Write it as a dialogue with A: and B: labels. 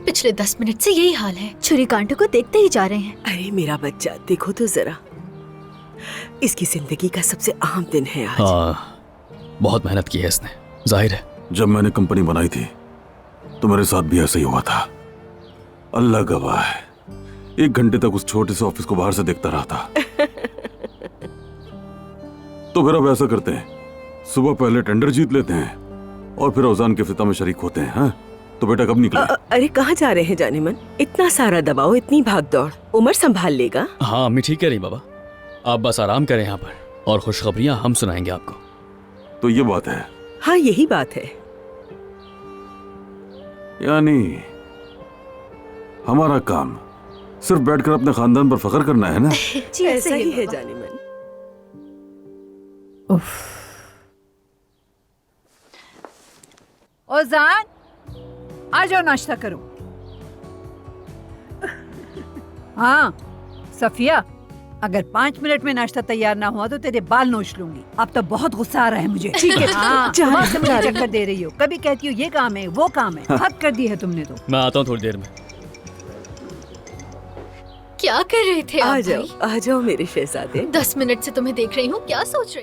A: पिछले 10 मिनट से यही हाल है।
B: छुरी कांटों को देखते ही जा रहे हैं।
C: अरे मेरा बच्चा, देखो तो जरा, इसकी जिंदगी का सबसे अहम दिन है आज।
D: हाँ, बहुत मेहनत की है इसने, जाहिर है।
E: जब मैंने कंपनी बनाई थी तो मेरे साथ भी ऐसा ही हुआ था। अल्लाह गवाह है, 1 घंटे तक उस छोटे से ऑफिस को बाहर से देखता रहा था। तो फिर अब ऐसा करते हैं, सुबह पहले टेंडर जीत लेते हैं और फिर औजान के फिता में शरीक होते हैं। हाँ? तो बेटा कब निकले?
C: अरे कहाँ जा रहे हैं जानेमन? इतना सारा दबाव, इतनी भाग दौड़, उमर संभाल लेगा।
D: हाँ अम्मी ठीक कह रही बाबा, आप बस आराम करें यहाँ पर और खुशखबरियाँ हम सुनाएंगे आपको।
E: तो ये बात है।
C: हाँ यही बात है।
E: यानी हमारा काम सिर्फ बैठकर अपने खानदान पर फख्र करना है ना?
C: जी ऐसा ही है जानेमन।
F: औजान, आ जाओ नाश्ता करो। हाँ सफिया, अगर 5 मिनट में नाश्ता तैयार ना हुआ तो तेरे बाल नोच लूंगी। अब तो बहुत गुस्सा आ रहा है मुझे। ठीक है हाँ, तुम मुझे चक्कर दे रही हो, कभी कहती हो ये काम है वो काम है, हद कर दी है तुमने तो।
D: मैं आता हूँ थोड़ी देर में।
A: क्या कर रहे थे आप
C: आ जाओ,
A: भाई?
C: आ जाओ मेरे शहजादे।
A: 10 मिनट से तुम्हें देख रही हूँ, क्या सोच रहे थे?